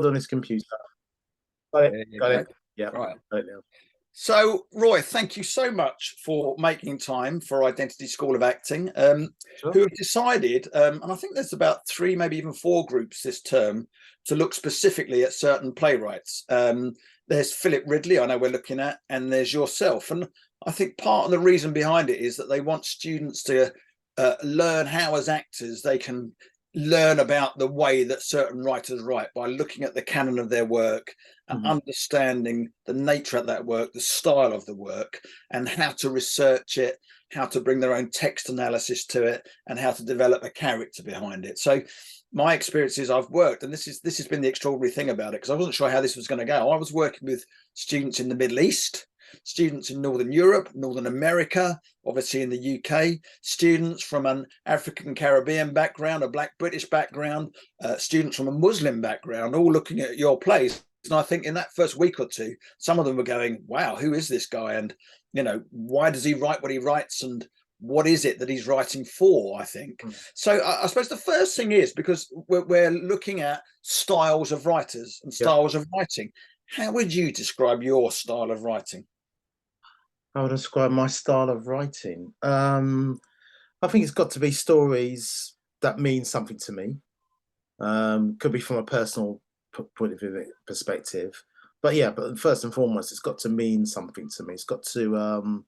on his computer. Got it. There you Got go. it. Yeah. Right. Got it now. So, Roy, thank you so much for making time for Identity School of Acting, Sure. who have decided, and I think there's about 3, maybe even 4 groups this term, to look specifically at certain playwrights. There's Philip Ridley, I know we're looking at, and there's yourself. And I think part of the reason behind it is that they want students to learn how, as actors, they can learn about the way that certain writers write by looking at the canon of their work and understanding the nature of that work, the style of the work, and how to research it, how to bring their own text analysis to it, and how to develop a character behind it. So my experience is I've worked, and this has been the extraordinary thing about it, because I wasn't sure how this was going to go. I was working with students in the Middle East, students in Northern Europe, Northern America, obviously in the UK, students from an African Caribbean background, a Black British background, students from a Muslim background, all looking at your plays. And I think in that first week or two, some of them were going, wow, who is this guy? And, you know, why does he write what he writes? And what is it that he's writing for, I think. So I suppose the first thing is, because we're looking at styles of writers and styles of writing, how would you describe your style of writing? I would describe my style of writing. I think it's got to be stories that mean something to me. Could be from a personal point of view perspective, but yeah. But first and foremost, it's got to mean something to me. It's got to,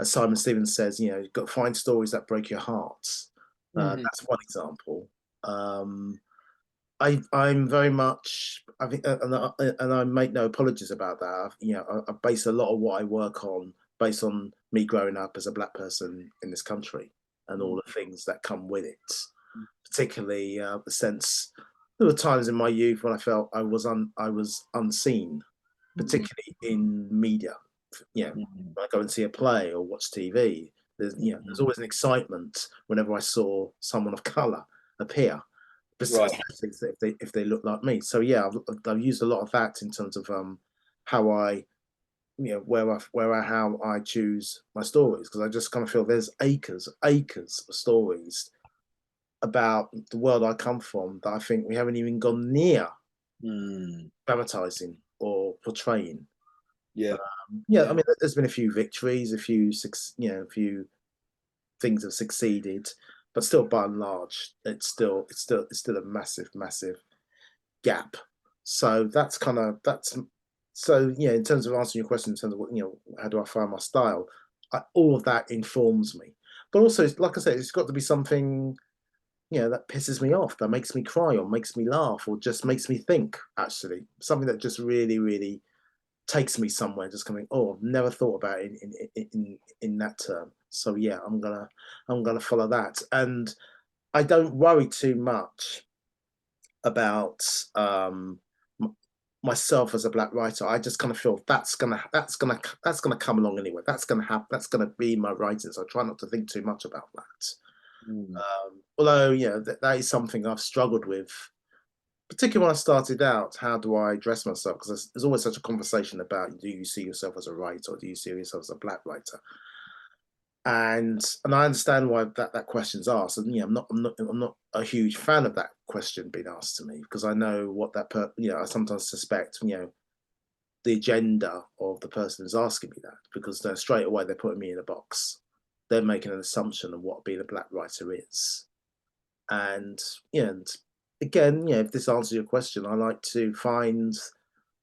as Simon Stevens says, you know, you've got to find stories that break your hearts. That's one example. I'm very much, I think, and I make no apologies about that. You know, I base a lot of what I work on based on me growing up as a Black person in this country and all the things that come with it. Particularly the sense there were times in my youth when I felt I was unseen, particularly in media. You know, when I go and see a play or watch TV, there's always an excitement whenever I saw someone of color appear. Right. If they look like me. So yeah, I've used a lot of that in terms of how I, you know, how I choose my stories, because I just kind of feel there's acres of stories about the world I come from that I think we haven't even gone near dramatizing or portraying. Yeah. I mean, there's been a few victories, a few things have succeeded, but still, by and large, it's still a massive gap. So so yeah. In terms of answering your question, in terms of what, you know, how do I find my style? All of that informs me, but also, like I said, it's got to be something, you know, that pisses me off, that makes me cry, or makes me laugh, or just makes me think. Actually, something that just really takes me somewhere, just coming, oh, I've never thought about it in that term. So yeah, I'm gonna follow that, and I don't worry too much about myself as a Black writer. I just kind of feel that's gonna come along anyway. That's gonna happen. That's gonna be my writing. So I try not to think too much about that. Although, you know, that is something I've struggled with, particularly when I started out. How do I dress myself? Because there's always such a conversation about, do you see yourself as a writer, or do you see yourself as a Black writer? And I understand why that question's asked. And yeah, I'm not a huge fan of that question being asked to me, because I know what you know, I sometimes suspect, you know, the agenda of the person who's asking me that, because they're straight away they're putting me in a box. They're making an assumption of what being a Black writer is. And yeah, and again, yeah, if this answers your question, I like to find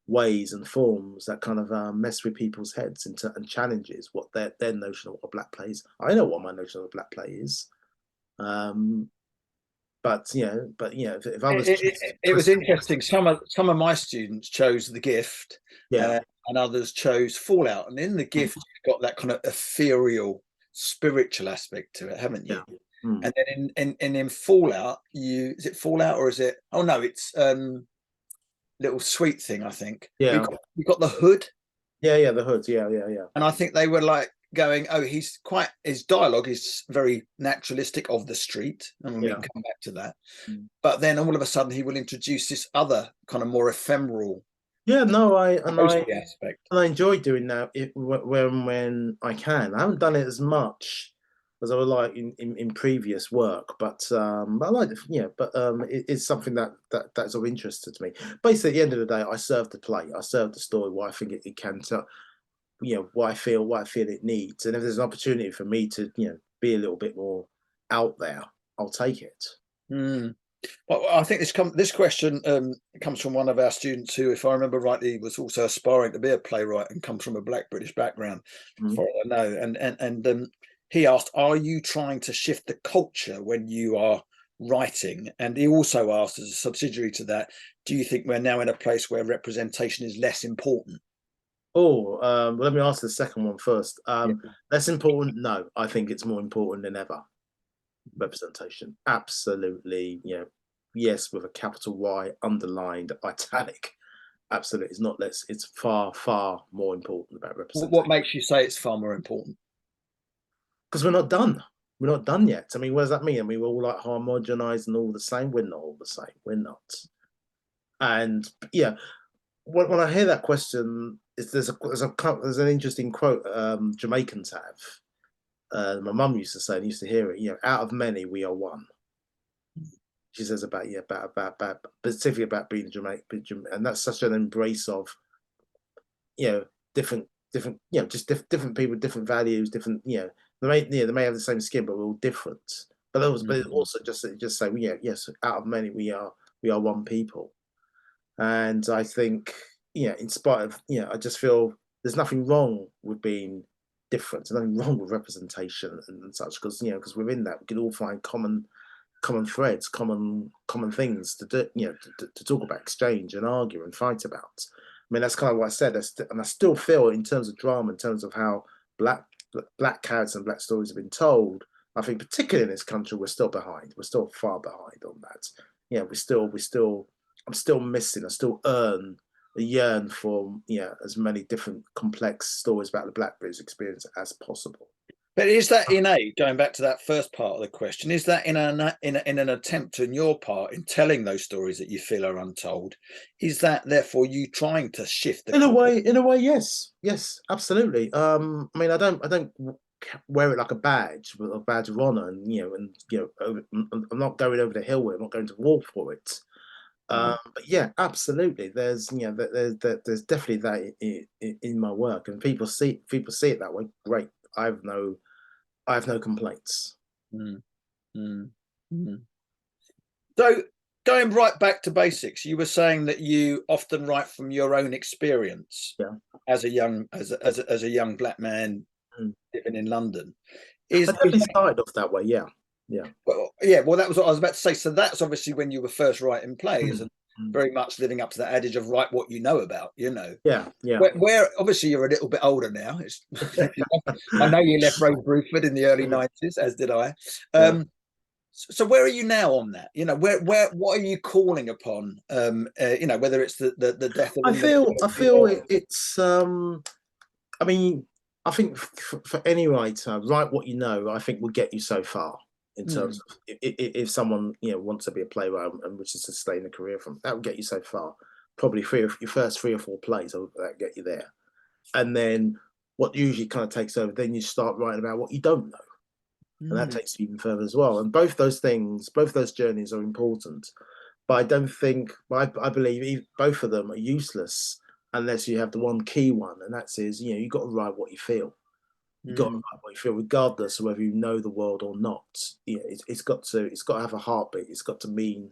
ways and forms that kind of mess with people's heads and challenges what their notion of what a Black play is. I know what my notion of a Black play is, but you know, if others, it was interesting. Some of my students chose The Gift, yeah, and others chose Fallout. And in The Gift, you've got that kind of ethereal, spiritual aspect to it, haven't you? yeah. And then in Fallout, is it Fallout, or is it? Oh no, it's Little Sweet Thing, I think. Yeah, We've got the Hood. Yeah, the Hoods. Yeah. And I think they were like going, oh, his dialogue is very naturalistic, of the street, and we can come back to that. But then all of a sudden he will introduce this other kind of more ephemeral. Yeah, no, aspect. I enjoy doing that when I can. I haven't done it as much as I would like in previous work. But I like, but it's something that's of interest to me. Basically, at the end of the day, I serve the play, I serve the story, what I think it can tell, what I feel it needs. And if there's an opportunity for me to, be a little bit more out there, I'll take it. Mm. Well, I think this question comes from one of our students who, if I remember rightly, was also aspiring to be a playwright and comes from a Black British background, for all I know. And he asked, "Are you trying to shift the culture when you are writing?" And he also asked, as a subsidiary to that, "Do you think we're now in a place where representation is less important?" Oh, well, let me ask the second one first. Yeah. Less important? No, I think it's more important than ever. Representation, absolutely. Yes, with a capital Y, underlined, italic. Absolutely, it's not less. It's far, far more important about representation. What makes you say it's far more important? Because we're not done. We're not done yet. I mean, what does that mean? I mean, we're all like homogenized and all the same. We're not all the same. We're not. And yeah, when I hear that question, there's an interesting quote Jamaicans have. My mum used to say, and used to hear it. Out of many, we are one. She says about specifically about being Jamaican, and that's such an embrace of different just different people, different values, different they may have the same skin, but we're all different. But also just say yes, out of many we are one people. And I think in spite of I just feel there's nothing wrong with being different. There's nothing wrong with representation and such, because because within that we can all find common threads, common things to do, to talk about, exchange and argue and fight about. I mean, that's kind of what I said, and I still feel in terms of drama, in terms of how black characters and black stories have been told, I think particularly in this country, we're still behind. We're still far behind on that. I'm still missing. I still yearn for as many different complex stories about the Black British experience as possible. But is that innate? Going back to that first part of the question, is that in an attempt on your part in telling those stories that you feel are untold? Is that therefore you trying to shift the In a way, yes, absolutely. I mean, I don't wear it like a badge of honor, and I'm not going over the hill with it. I'm not going to war for it. But yeah, absolutely. There's there's definitely that in my work, and people see it that way. Great. I have no complaints. Mm, mm, mm. So going right back to basics, you were saying that you often write from your own experience as a young Black man living in London. I definitely started off that way. Yeah. Well, that was what I was about to say. So that's obviously when you were first writing plays, and very much living up to that adage of write what you know about. Yeah. Where obviously you're a little bit older now. I know you left Rose Bruford in the early '90s, as did I. So where are you now on that? What are you calling upon? Whether it's the death of. I feel it's. I mean, I think for any writer, write what you know, I think will get you so far in terms of if someone wants to be a playwright and wishes to sustain a career from, that will get you so far. Probably your first 3 or 4 plays that get you there, and then what usually kind of takes over. Then you start writing about what you don't know, and that takes you even further as well. And both those journeys are important, but I don't think I believe both of them are useless unless you have the one key one, and that is you've got to write what you feel. You've got to write what you feel, regardless of whether you know the world or not. It's got to have a heartbeat. It's got to mean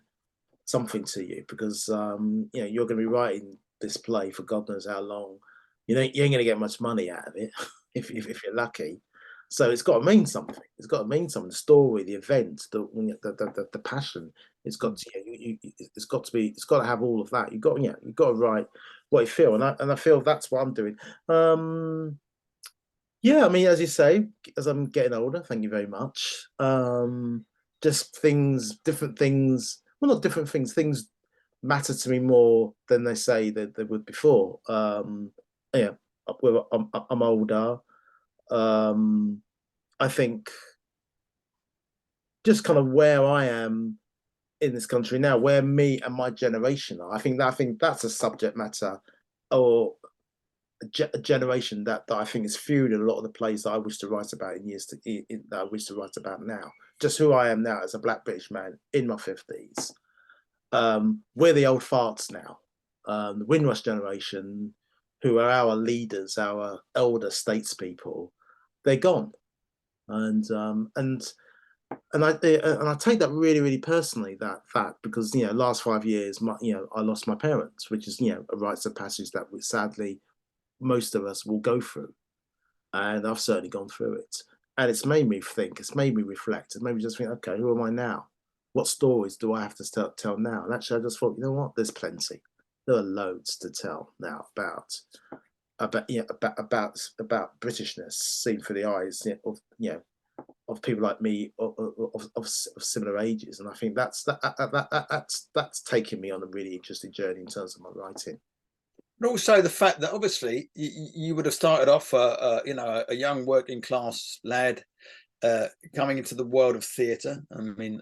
something to you, because you're going to be writing this play for God knows how long. You ain't going to get much money out of it if you're lucky. So it's got to mean something. It's got to mean something. The story, the event, the passion. It's got to it's got to have all of that. You've got to write what you feel, and I feel that's what I'm doing. Yeah, I mean, as you say, as I'm getting older, thank you very much. Just different things. Well, not different things. Things matter to me more than they say that they would before. Yeah, I'm older. I think just kind of where I am in this country now, where me and my generation are. I think that's a subject matter, or a generation that I think is fueling a lot of the plays that I wish to write about that I wish to write about now. Just who I am now as a Black British man in my 50s. We're the old farts now. The Windrush generation, who are our leaders, our elder statespeople, they're gone, and I take that really, really personally, that fact, because last 5 years, I lost my parents, which is a rites of passage that sadly most of us will go through, and I've certainly gone through it, and it's made me think, it's made me reflect, it's made me just think, okay, who am I now? What stories do I have to tell now? And actually, I just thought, you know what? There's plenty. There are loads to tell now about Britishness seen through the eyes of people like me of similar ages, and I think that's taken me on a really interesting journey in terms of my writing. And also the fact that obviously you would have started off, a young working class lad coming into the world of theatre. I mean,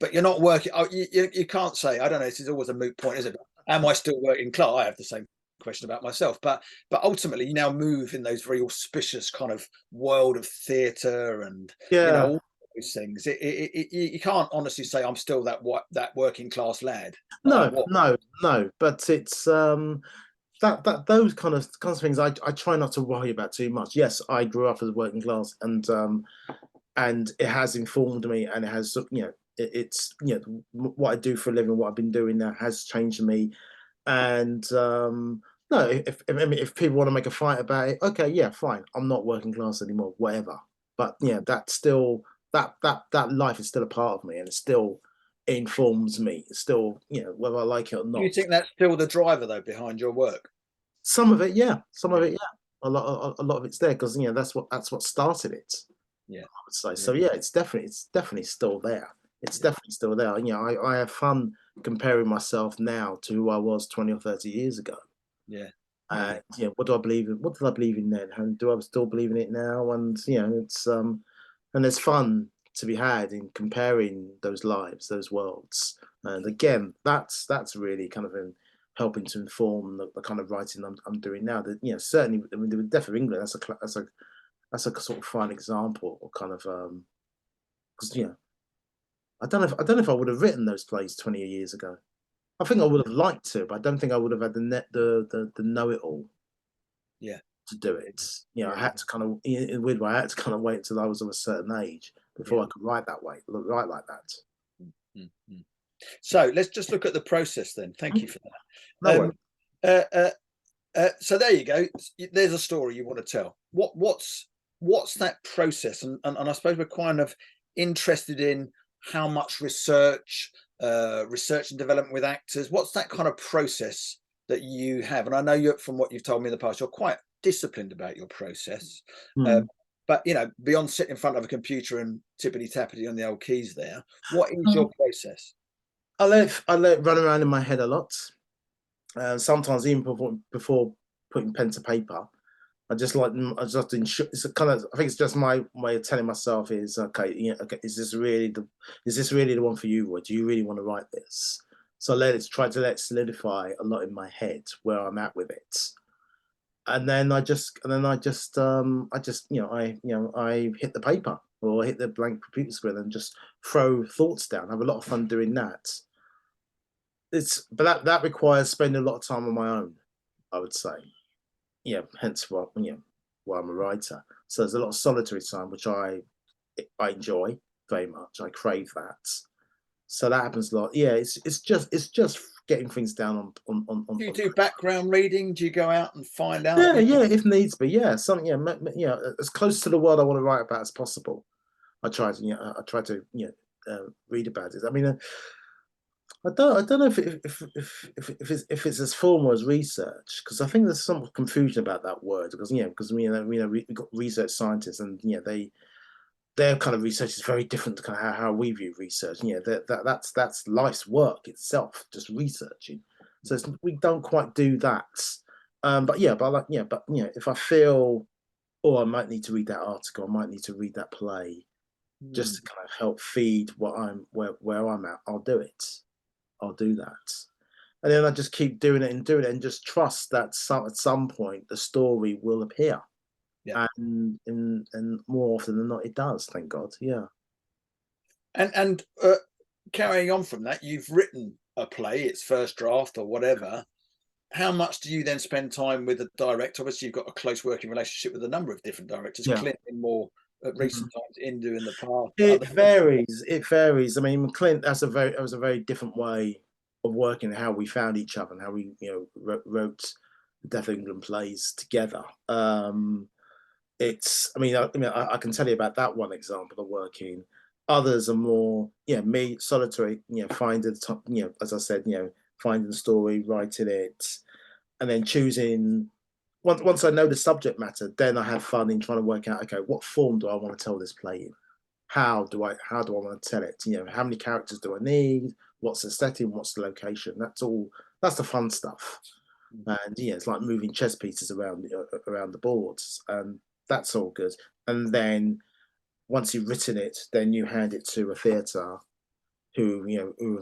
but you're not working. Oh, you can't say. I don't know. This is always a moot point, is it? Am I still working class? I have the same question about myself. But ultimately, you now move in those very auspicious kind of world of theatre, and Yeah. all those things. You can't honestly say I'm still that working class lad. No. But it's that those kind of things I try not to worry about too much. Yes, I grew up as a working class, and it has informed me, and it has it's what I do for a living, what I've been doing now has changed me. And no, if people want to make a fight about it, okay, yeah, fine. I'm not working class anymore, whatever. But that's still that life is still a part of me, and it still informs me. It's still whether I like it or Do you not. think that's still the driver though behind your work? Some of it, yeah. Some of Yeah. it, yeah. A lot of it's there because that's what started it. Yeah. I would say Yeah. so. Yeah, it's definitely still there. It's definitely still there. I have fun comparing myself now to who I was 20 or 30 years ago. Yeah. What do I believe in? What did I believe in then? And do I still believe in it now? And it's and there's fun to be had in comparing those lives, those worlds. And again, that's really kind of helping to inform the kind of writing I'm doing now. That certainly, I mean, the Death of England. That's a sort of fine example, or kind of because I don't know if I would have written those plays 20 years ago. I think I would have liked to, but I don't think I would have had the know it all Yeah. to do it. I Yeah. had to kind of, in a weird way, I had to kind of wait until I was of a certain age before I could write that way, write like that. Mm-hmm. So let's just look at the process then. Thank you for No that. So there you go. There's a story you want to tell. What's that process? And I suppose we're kind of interested in how much research and development with actors. What's that kind of process that you have? And I know from what you've told me in the past, you're quite disciplined about your process. Mm. But beyond sitting in front of a computer and tippity tappity on the old keys there, what is your process? I let it run around in my head a lot. Sometimes even before putting pen to paper, I just it's a kind of, I think it's just my way of telling myself is okay, okay, is this really the one for you, Roy? Do you really want to write this? So try to let it solidify a lot in my head where I'm at with it. And then I just I hit the paper or hit the blank computer screen and just throw thoughts down. I have a lot of fun doing that. But that requires spending a lot of time on my own, I would say. Hence why I'm a writer. So there's a lot of solitary time, which I enjoy very much. I crave that. So that happens a lot. Yeah, it's just getting things down on. Do you do background reading? Do you go out and find out? Yeah, if needs be. Yeah, something. As close to the world I want to write about as possible. I try to read about it. I mean, I don't know if it's as formal as research, because I think there's some confusion about that word, because we've got research scientists, and their kind of research is very different to kind of how we view research. That's life's work itself, just researching. So we don't quite do that. But if I feel, oh, I might need to read that article, I might need to read that play, just to kind of help feed where I'm at, I'll do it. I'll do that. and then I just keep doing it and just trust that at some point the story will appear. Yeah. And more often than not, it does. Thank God. Yeah. And carrying on from that, you've written a play, its first draft or whatever. How much do you then spend time with the director? Obviously, you've got a close working relationship with a number of different directors. Yeah. Clint in more at recent times, Indu in the past. But It varies. It varies. I mean, Clint, that was a very different way of working. How we found each other and how we, wrote the Death of England plays together. I mean, I can tell you about that one example of working. Others are more, me solitary. Finding, as I said, finding the story, writing it, and then choosing. Once I know the subject matter, then I have fun in trying to work out, okay, what form do I want to tell this play in? How do I want to tell it? How many characters do I need? What's the setting? What's the location? That's the fun stuff. And it's like moving chess pieces around the boards, and that's all good. And then once you've written it, then you hand it to a theatre who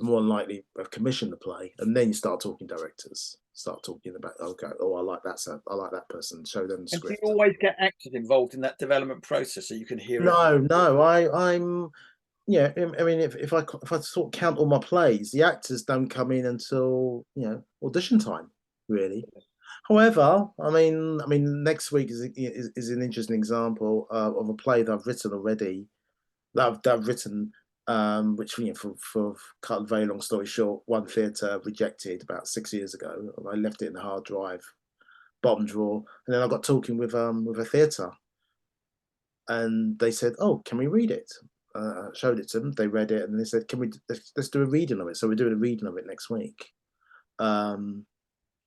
more than likely have commissioned the play, and then you start talking directors, start talking about, okay, oh, I like that, so I like that person, show them the and do you script. always get actors involved in that development process so you can hear it? No, I'm I mean, if I sort of count all my plays, the actors don't come in until audition time, really. However, I mean, next week is an interesting example of a play that I've written already. That I've written, which for cut a very long story short, one theatre rejected about 6 years ago. I left it in the hard drive, bottom drawer, and then I got talking with a theatre, and they said, "Oh, can we read it?" Showed it to them. They read it, and they said, "Can we let's do a reading of it?" So we're doing a reading of it next week.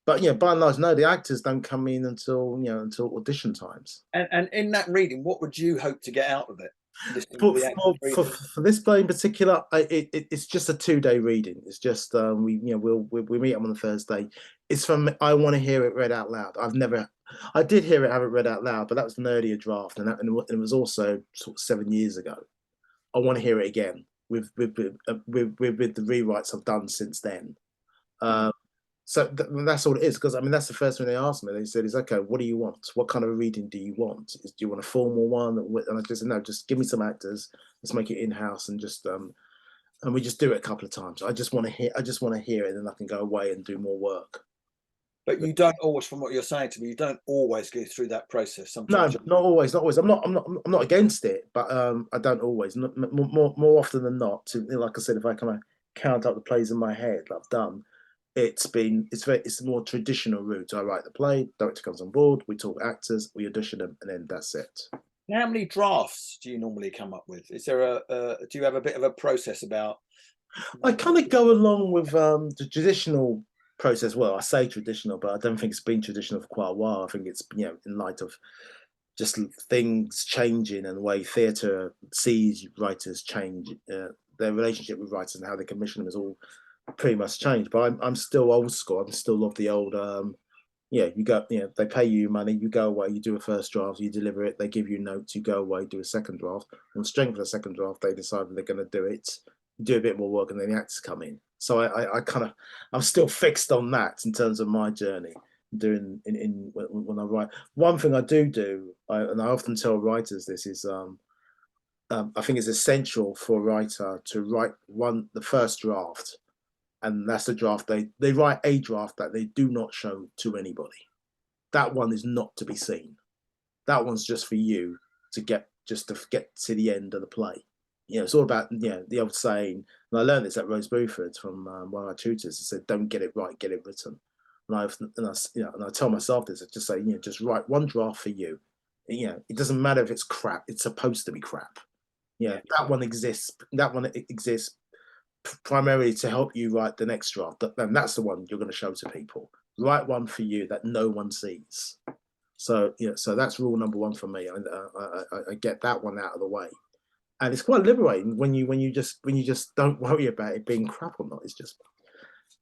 But by and large, no, the actors don't come in until audition times. And in that reading, what would you hope to get out of it? Listening to For the actors reading. for this play in particular, it's just a 2-day reading. It's just we meet them on the Thursday. It's from I want to hear it read out loud. I did have it read out loud, but that was an earlier draft, and it was also sort of 7 years ago. I want to hear it again with the rewrites I've done since then. So that's all it is, because I mean that's the first thing they asked me. They said, "Is okay, what do you want? What kind of a reading do you want? Do you want a formal one?" And I just said, "No, just give me some actors. Let's make it in house and just and we just do it a couple of times. I just want to hear it, and then I can go away and do more work." But you don't always, from what you're saying to me, you don't always go through that process. No, Sometimes not always, not always. I'm not against it, but I don't always. More often than not. Like I said, if I kind of count up the plays in my head that I've done, it's a more traditional route. I write the play, director comes on board, we talk actors, we audition them, and then that's it. how many drafts do you normally come up with? Is there do you have a bit of a process about? I kind of go along with the traditional process. Well, I say traditional, but I don't think it's been traditional for quite a while. I think it's in light of just things changing and the way theatre sees writers change, their relationship with writers and how they commission them is all pretty much changed. But I'm still old school. I'm still of the old. You go. They pay you money. You go away. You do a first draft. You deliver it. They give you notes. You go away. Do a second draft. On the strength of the second draft, they decide they're going to do it. You do a bit more work, and then the actors come in. So I'm still fixed on that in terms of my journey. Doing when I write, one thing I do, and I often tell writers this is, I think it's essential for a writer to write the first draft, and that's the draft they write a draft that they do not show to anybody. That one is not to be seen. That one's just for you to get to the end of the play. It's all about the old saying, and I learned this at Rose Buford from one of our tutors. He said, "Don't get it right, get it written." And I tell myself this. I just say, just write one draft for you. It doesn't matter if it's crap. It's supposed to be crap. That one exists. That one exists primarily to help you write the next draft. And that's the one you're going to show to people. Write one for you that no one sees. So so that's rule number one for me. I get that one out of the way, and it's quite liberating when you just don't worry about it being crap or not. It's just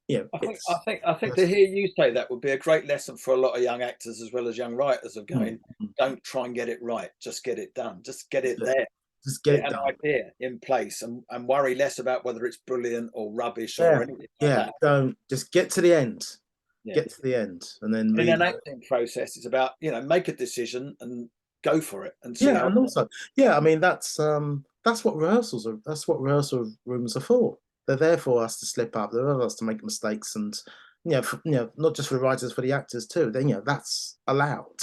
I think to hear you say that would be a great lesson for a lot of young actors as well as young writers of going, don't try and get it right, just get it done, just get it there. Just get it an done. idea in place and worry less about whether it's brilliant or rubbish or Yeah, anything like yeah. that. Don't just get to the end. Yeah. Get to the end, and then In read. an acting process, it's about, make a decision and go for it and see Yeah, how. and also, yeah, I mean that's what rehearsals are. That's what rehearsal rooms are for. They're there for us to slip up. They're there for us to make mistakes, and not just for the writers, for the actors too. Then that's allowed.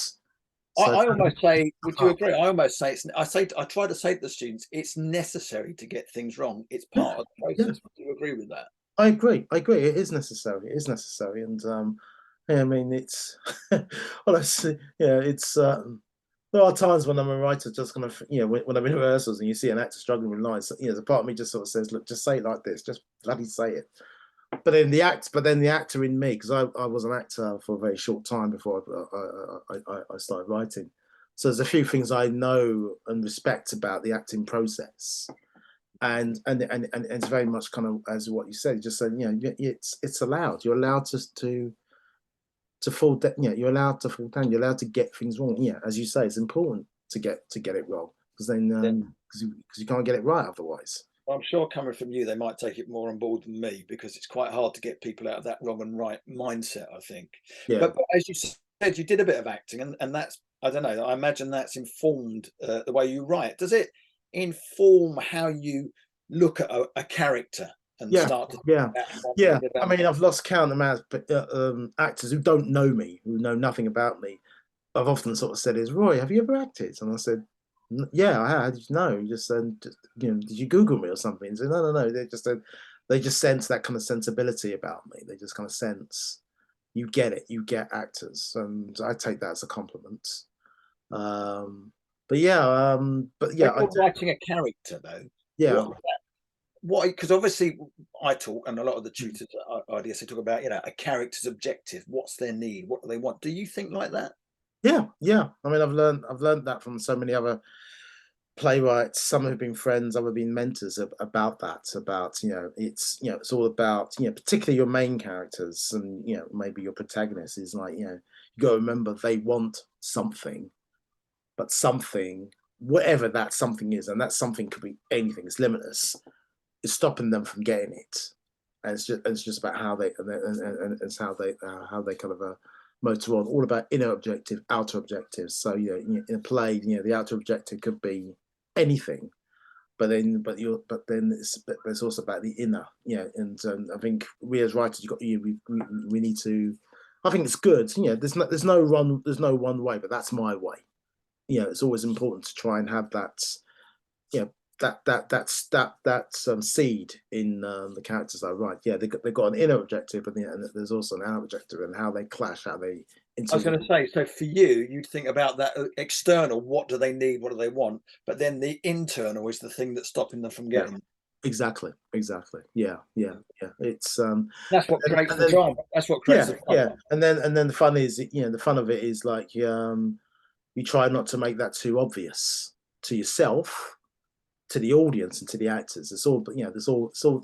So I almost say, would you up. agree? I almost say I try to say to the students, it's necessary to get things wrong. It's Yeah, part of the yeah. process. Would you agree with that? I agree. I agree. It is necessary. It is necessary, and yeah, I mean, it's well, I see. Yeah, it's. There are times when I'm a writer, just kind of, when I'm in rehearsals and you see an actor struggling with lines, the part of me just sort of says, "Look, just say it like this. Just bloody say it." But then the actor in me, because I was an actor for a very short time before I started writing, so there's a few things I know and respect about the acting process, and it's very much kind of as what you said, just saying, it's allowed. You're allowed to fall down. You're allowed to fall down. You're allowed to get things wrong. Yeah, as you say, it's important to get it wrong, because then Yeah. because you can't get it right otherwise. I'm sure coming from you, they might take it more on board than me because it's quite hard to get people out of that wrong and right mindset, I think. Yeah, But as you said, you did a bit of acting, and that's, I don't know, I imagine that's informed the way you write. Does it inform how you look at a character and yeah, start to think yeah, about how to yeah. I develop mean, it? I've lost count of amounts, but actors who don't know me, who know nothing about me, I've often sort of said, "Is Roy, have you ever acted?" And I said, "Yeah, I had." No, you just said, "Did you Google me or something?" And said, "No, no, no." They just sense that kind of sensibility about me. They just kind of sense you get it. You get actors, and I take that as a compliment. Um, but When yeah, you're writing a character, though, yeah, what? Because obviously, I talk, and a lot of the tutors at IDSA talk about, a character's objective. What's their need? What do they want? Do you think like that? yeah, yeah. I mean, I've learned that from so many other playwrights. Some have been friends, other have been mentors about that. About it's all about particularly your main characters, and maybe your protagonist is like you got to remember they want something, but something, whatever that something is, and that something could be anything. It's limitless. It's stopping them from getting it, and it's just about how they and it's how they kind of motor on. All about inner objective, outer objectives. So in a play, the outer objective could be anything, but then it's also about the inner, and I think we as writers, we need to. I think it's good. There's no one way, but that's my way. It's always important to try and have that. You know, that seed in the characters I write. Yeah, they've got an inner objective, and there's also an outer objective, and how they clash, how they I was going interweave. to say, so for you, you'd think about that external, what do they need, what do they want? But then the internal is the thing that's stopping them from Yeah, getting. exactly, exactly. Yeah, yeah, yeah. It's That's what creates and the then drama. That's what creates yeah, the fun. yeah, and then the fun is, the fun of it is like you try not to make that too obvious to yourself, to the audience, and to the actors. It's all,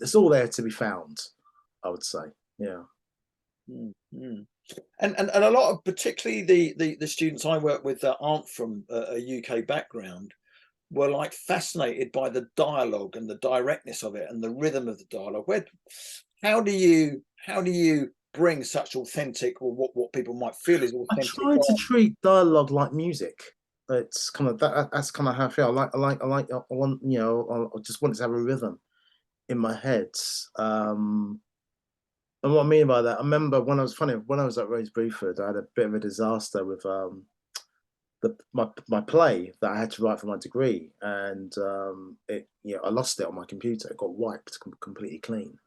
it's all there to be found, I would say. Yeah. Mm-hmm. And a lot of, particularly the students I work with that aren't from a UK background, were like fascinated by the dialogue and the directness of it and the rhythm of the dialogue. How do you bring such authentic, or what people might feel is I authentic? try to treat dialogue like music. It's kind of that's kind of how I feel. I want, I just want it to have a rhythm in my head. Um, and what I mean by that, I remember when I was at Rose Bruford, I had a bit of a disaster with my play that I had to write for my degree, and I lost it on my computer. It got wiped completely clean,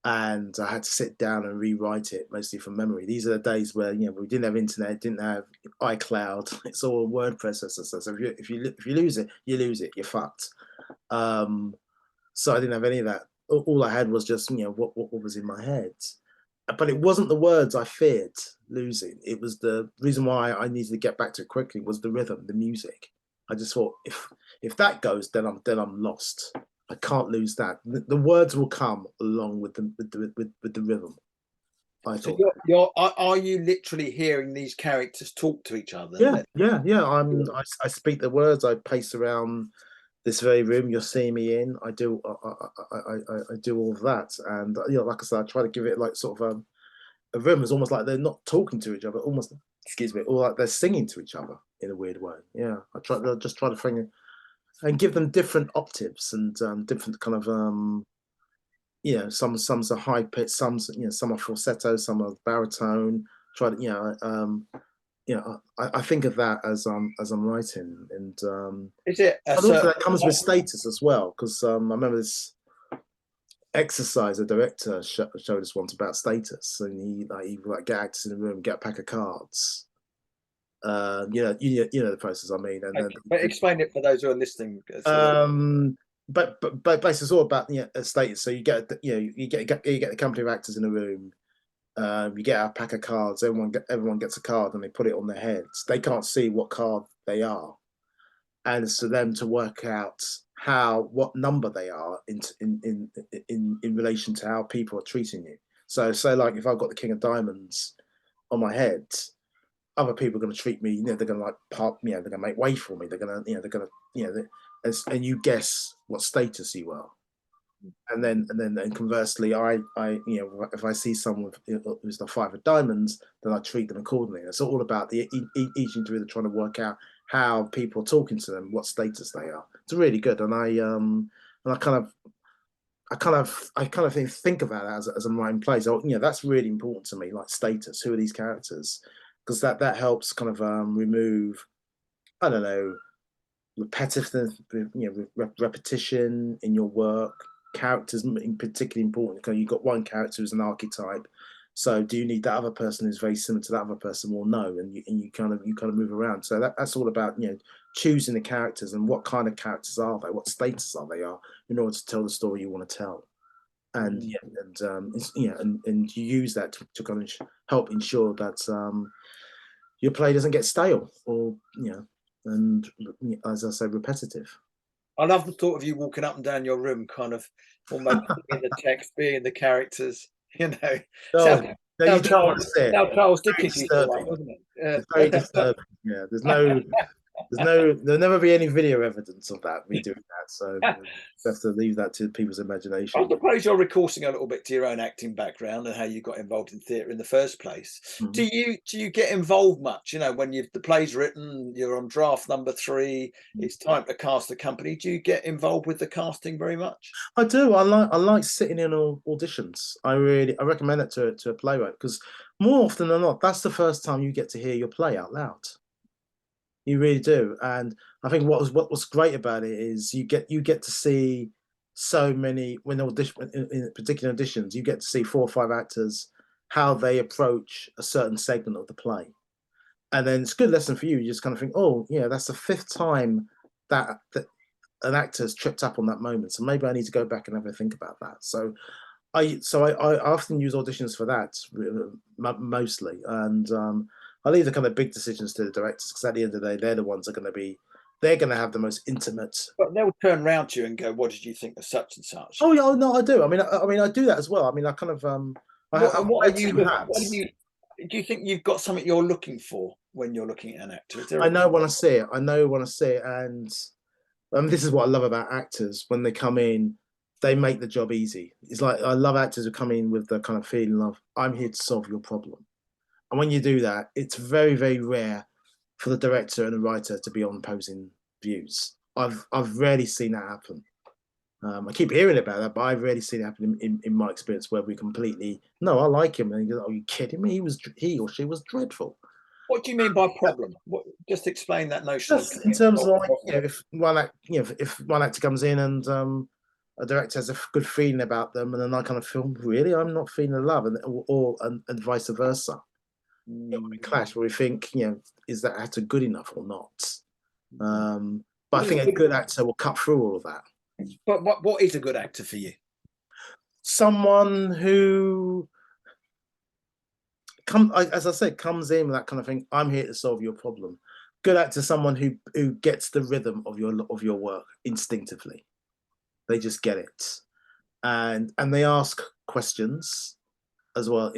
and I had to sit down and rewrite it mostly from memory. These are the days where we didn't have internet, didn't have iCloud. It's all word processor. So if you lose it, you lose it. You're fucked. So I didn't have any of that. All I had was just what was in my head. But it wasn't the words I feared losing. It was the reason why I needed to get back to it quickly was the rhythm, the music. I just thought if that goes, then I'm lost. I can't lose that. The words will come along with the rhythm. I So thought. are you literally hearing these characters talk to each other? Yeah, yeah, yeah. I speak the words. I pace around. this very room you're seeing me in. I do all of that, and like I said, I try to give it like sort of a room. It's almost like they're not talking to each other, almost, excuse me, or like they're singing to each other in a weird way. Yeah, I just try to bring and give them different octaves and different kind of some's a high pitch, some are falsetto, some are baritone. Try to I think of that as I'm writing, and Is it a and also certain? that comes with status as well, because I remember this exercise a director showed us once about status, and he like get actors in the room, get a pack of cards. You know the process I mean, and Okay, but explain it for those who are listening. So that, but basically it's all about a status. So you get you get the company of actors in a room. You get a pack of cards. Everyone gets a card, and they put it on their heads. They can't see what card they are, and it's for them to work out what number they are in relation to how people are treating you. So, say like if I've got the King of Diamonds on my head, other people are going to treat me. They're going to like pop. They're going to make way for me. They're going to, they're going to, and you guess what status you are. And conversely, if I see someone who's the 5 of diamonds, then I treat them accordingly. It's all about each individual trying to work out how people are talking to them, what status they are. It's really good, and I kind of think about that as I'm writing plays. That's really important to me, like status. Who are these characters? Because that helps kind of remove, I don't know, repetitive, repetition in your work. Characters in particularly important because you've got one character who's an archetype. So do you need that other person who's very similar to that other person? Well, no, and you kind of move around. So that's all about choosing the characters and what kind of characters are they, what status are they in order to tell the story you want to tell. And and you use that to kind of help ensure that your play doesn't get stale or and as I say, repetitive. I love the thought of you walking up and down your room, kind of almost being the text, being the characters. You know, No, sound no, you how don't want Charles to see it. how Charles Very Dickens used to write, disturbing. wasn't It's very it? disturbing. Yeah, there'll never be any video evidence of that, me doing that. So you have to leave that to people's I imagination. suppose you're recourse a little bit to your own acting background and how you got involved in theatre in the first place. Mhm. Do you get involved much? When the play's written, you're on draft number 3, it's time to cast the company. Do you get involved with the casting very much? I do. I like sitting in auditions. I recommend it to a playwright because more often than not, that's the first time you get to hear your play out loud. You really do. And I think what was great about it is you get to see so many when audition in particular auditions, you get to see 4 or 5 actors how they approach a certain segment of the play. And then it's a good lesson for you. You just kind of think, oh, yeah, that's the 5th time that an actor has tripped up on that moment. So maybe I need to go back and have a think about that. So I often use auditions for that mostly, and I leave the kind of big decisions to the directors because at the end of the day, they're the ones that are they're going to have the most intimate. But they'll turn round to you and go, "What did you think of such and such?" Oh yeah, no, I do. I do that as well. I mean, I kind of I What wear are you two look? What hats. do you think you've got something you're looking for when you're looking at an actor? Is there I know when I see it. I know when I see it, and this is what I love about actors when they come in. They make the job easy. It's like I love actors who come in with the kind of feeling of I'm here to solve your problem. And when you do that, it's very, very rare for the director and the writer to be on opposing views. I've rarely seen that happen. I keep hearing about that, but I've rarely seen it happen in my experience where we completely no, I like him, and he goes, "Are you kidding me? He or she was dreadful." What do you mean by problem? Just explain that notion of Just in terms of like, if one actor comes in and a director has a good feeling about them, and then I kind of feel really I'm not feeling the love, and vice versa. We clash where we think, is that actor good enough or not? But What I is a think a good? good actor will cut through all of that. But what is a good actor for you? Someone who as I said, comes in with that kind of thing. I'm here to solve your problem. Good actor, someone who gets the rhythm of your work instinctively. They just get it, and they ask questions as well.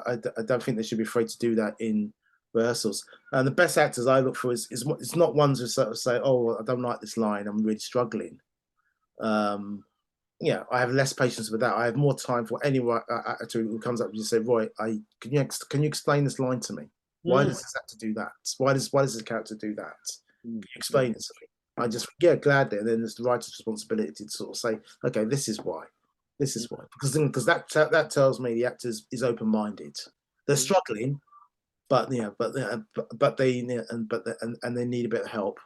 I don't think they should be afraid to do that in rehearsals. And the best actors I look for is not ones who sort of say, "Oh, I don't like this line. I'm really struggling." Yeah, I have less patience with that. I have more time for any actor who comes up and you say, "Roy, can you explain this line to me? Why does this actor do that? Why does this character do that? Can you explain it to me?" I just gladly, and then there's the writer's responsibility to sort of say, "Okay, this is why, because that tells me the actor is open-minded. They're struggling, but they need a bit of help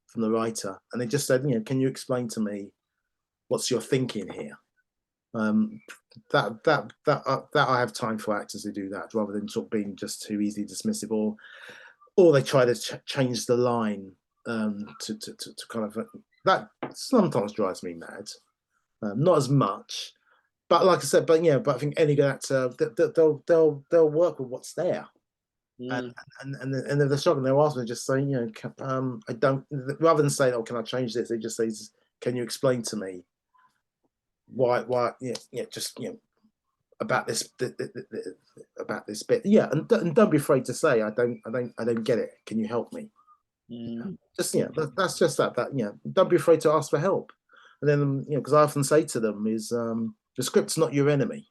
from the writer, and they just said, can you explain to me what's your thinking here?" That I have time for actors who do that, rather than sort of being just too easily dismissive, or they try to change the line to kind of that sometimes drives me mad. Not as much, but like I said, but I think any good actor, they'll work with what's there. And if they're struggling, they'll ask me, just say, I don't, rather than say, "Oh, can I change this?" They just say, "Can you explain to me why just about this bit, and don't be afraid to say, I don't get it. Can you help me?" Just that's just that don't be afraid to ask for help. And then because I often say to them is, the script's not your enemy.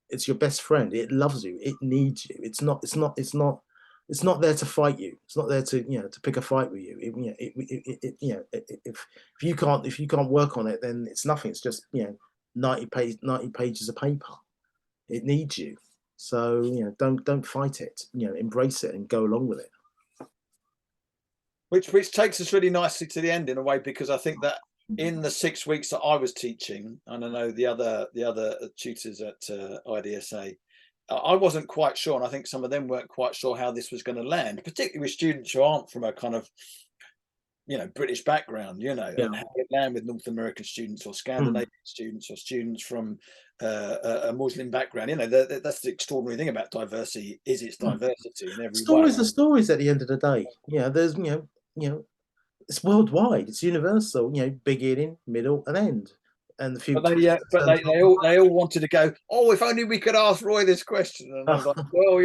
It's your best friend. It loves you. It needs you. It's not there to fight you. It's not there to to pick a fight with you. If you can't work on it, then it's nothing. It's just 90 pages of paper. It needs you. So don't fight it. Embrace it and go along with it. Which takes us really nicely to the end in a way, because I think that in the 6 weeks that I was teaching, and I know the other tutors at IDSA, I wasn't quite sure, and I think some of them weren't quite sure how this was going to land, particularly with students who aren't from a kind of British background, and how it land with North American students or Scandinavian students or students from a Muslim background. That's the extraordinary thing about diversity, is its diversity in every Stories way. are stories at the end of the day. There's it's worldwide. It's universal. Beginning, middle, and end. And the future. But they all wanted to go, "Oh, if only we could ask Roy this question." And I was like, "Well,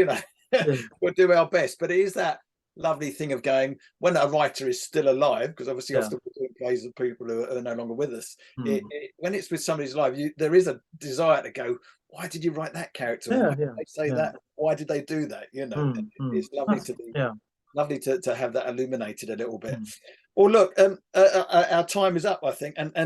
we'll do our best." But it is that lovely thing of going, when a writer is still alive, because obviously I'm still doing plays of people who are no longer with us. When it's with somebody's life, there is a desire to go, "Why did you write that character? Why did they say that? Why did they do that?" It's lovely to be. Lovely to have that illuminated a little bit. Well, look, our time is up, I think, and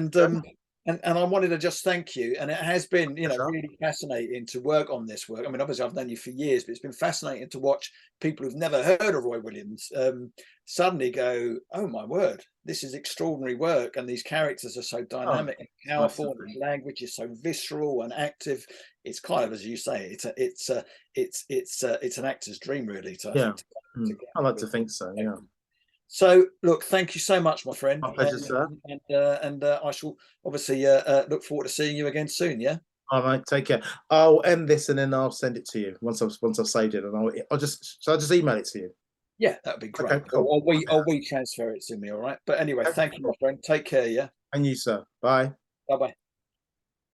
I wanted to just thank you. And it has been, really fascinating to work on this work. I mean, obviously, I've known you for years, but it's been fascinating to watch people who've never heard of Roy Williams suddenly go, "Oh my word, this is extraordinary work!" And these characters are so dynamic and powerful, and the language is so visceral and active. It's kind of, as you say, it's an actor's dream, really. I like to think so. Yeah. So, look, thank you so much, my friend. My pleasure, sir. And I shall obviously look forward to seeing you again soon. Yeah. All right. Take care. I'll end this and then I'll send it to you once I've saved it, and I'll just email it to you. Yeah, that'd be great. Okay, cool. Or we transfer it to me. All right. But anyway, thank you, my friend. Take care. Yeah. And you, sir. Bye. Bye bye.